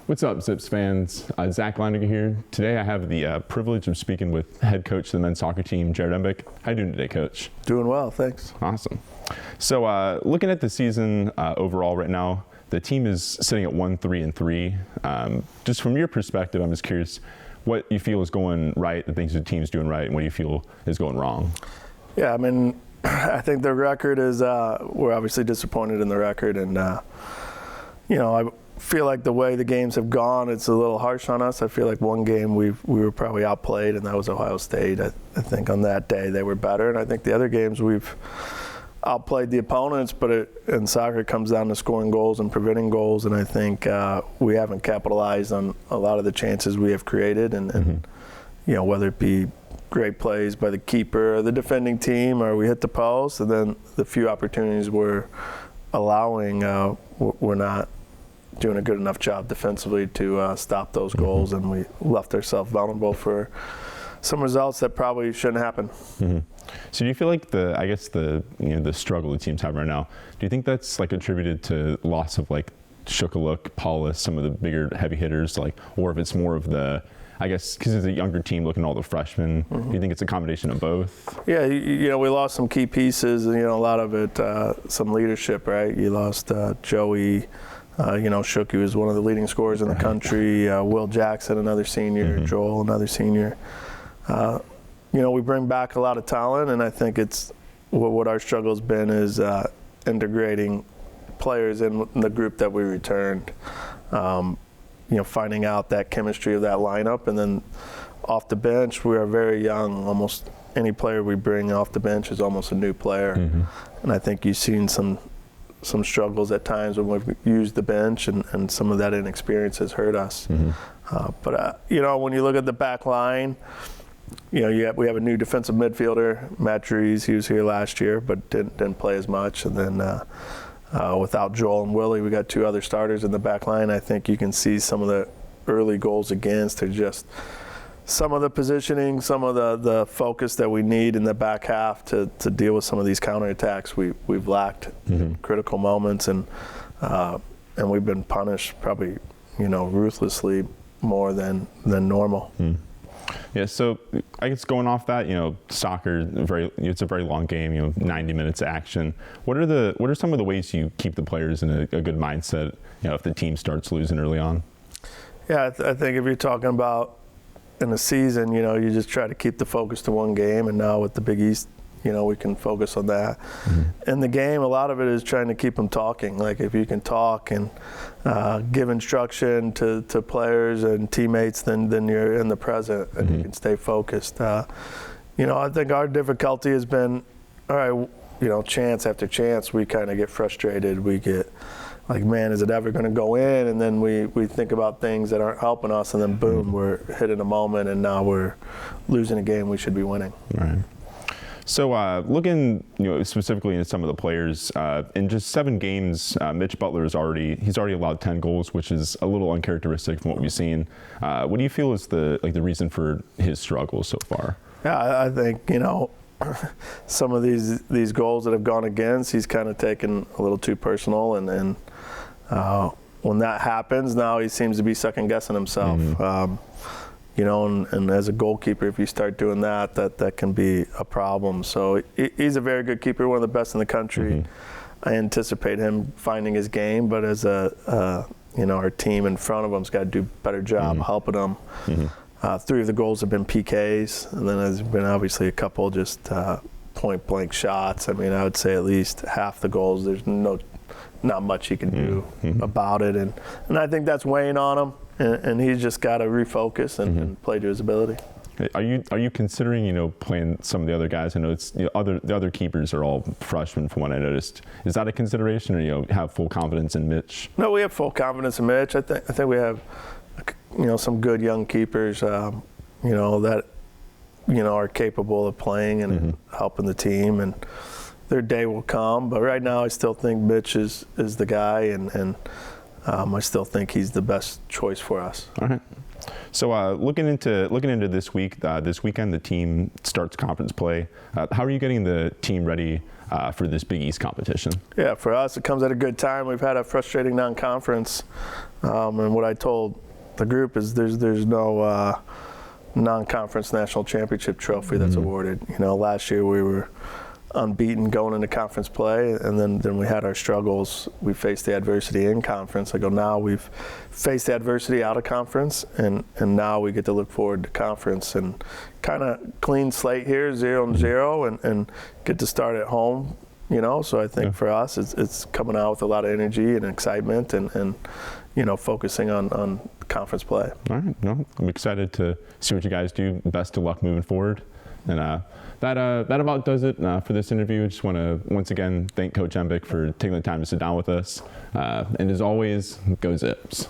What's up, Zips fans? Zach Leininger here. Today I have the privilege of speaking with head coach of the men's soccer team, Jared Embick. How you doing today, Coach? Doing well, thanks. Awesome. So looking at the season overall right now, the team is sitting at 1-3-3. Just from your perspective, I'm just curious what you feel is going right, the things the team's doing right, and what you feel is going wrong. Yeah, I mean, I think the record is, we're obviously disappointed in the record, and, I feel like the way the games have gone, it's a little harsh on us. I feel like one game we were probably outplayed, and that was Ohio State. I think on that day they were better, and I think the other games we've outplayed the opponents, but in soccer it comes down to scoring goals and preventing goals, and I think we haven't capitalized on a lot of the chances we have created, and whether it be great plays by the keeper or the defending team, or we hit the post, and then the few opportunities we're allowing, we're not doing a good enough job defensively to stop those goals, and we left ourselves vulnerable for some results that probably shouldn't happen. So do you feel like the struggle the team's having right now, do you think that's like attributed to loss of like Shukaluk, Paulus, some of the bigger heavy hitters, or if it's more of the, I guess, because it's a younger team looking at all the freshmen, do you think it's a combination of both? Yeah, we lost some key pieces, and a lot of it, some leadership, right? You lost Joey. Shuki was one of the leading scorers in the country. Will Jackson, another senior. Joel, another senior. We bring back a lot of talent, and I think it's what our struggle has been is integrating players in the group that we returned. Finding out that chemistry of that lineup, and then off the bench, we are very young. Almost any player we bring off the bench is almost a new player, and I think you've seen some struggles at times when we've used the bench, and some of that inexperience has hurt us. But when you look at the back line, we have a new defensive midfielder, Matt Dries. He was here last year, but didn't play as much. And then without Joel and Willie, we got two other starters in the back line. I think you can see some of the early goals against are just some of the positioning, some of the focus that we need in the back half to deal with some of these counterattacks we've lacked in critical moments, and we've been punished probably ruthlessly more than normal. Yeah, so I guess going off that, soccer, it's a very long game, 90 minutes of action. What are some of the ways you keep the players in a good mindset, if the team starts losing early on? Yeah, I think if you're talking about in the season, you just try to keep the focus to one game, and now with the Big East, we can focus on that. In the game, a lot of it is trying to keep them talking. Like if you can talk and give instruction to players and teammates, then you're in the present and you can stay focused. I think our difficulty has been, all right, chance after chance, we kind of get frustrated. We get like, man, is it ever going to go in? And then we think about things that aren't helping us, and then boom, we're hitting a moment, and now we're losing a game we should be winning. Right. So looking, specifically into some of the players, in just 7 games, Mitch Butler he's already allowed 10 goals, which is a little uncharacteristic from what we've seen. What do you feel is the reason for his struggles so far? Yeah, I think some of these goals that have gone against, he's kind of taken a little too personal, and when that happens, now he seems to be second guessing himself. And as a goalkeeper, if you start doing that can be a problem. So he's a very good keeper, one of the best in the country. I anticipate him finding his game, but as our team in front of him's got to do a better job helping him. 3 of the goals have been PKs, and then there's been obviously a couple just point-blank shots. I mean, I would say at least half the goals, there's not much he can do about it. And I think that's weighing on him. And he's just got to refocus and play to his ability. Are you considering playing some of the other guys? I know it's the other keepers are all freshmen from what I noticed. Is that a consideration, or have full confidence in Mitch? No, we have full confidence in Mitch. I think we have some good young keepers that are capable of playing and helping the team, and their day will come. But right now, I still think Mitch is the guy, and I still think he's the best choice for us. All right. So looking into this week, this weekend, the team starts conference play. How are you getting the team ready for this Big East competition? Yeah, for us, it comes at a good time. We've had a frustrating non-conference, and what I told the group is there's no non-conference national championship trophy that's awarded. You know, last year we were unbeaten going into conference play, and then we had our struggles. We faced the adversity in conference. I go, now we've faced the adversity out of conference, and now we get to look forward to conference and kind of clean slate here, 0-0, and get to start at home. You know, so I think for us, it's coming out with a lot of energy and excitement, and you know, focusing on conference play. All right, no, I'm excited to see what you guys do. Best of luck moving forward. And that about does it for this interview. I just want to once again thank Coach Embick for taking the time to sit down with us. And as always, go Zips.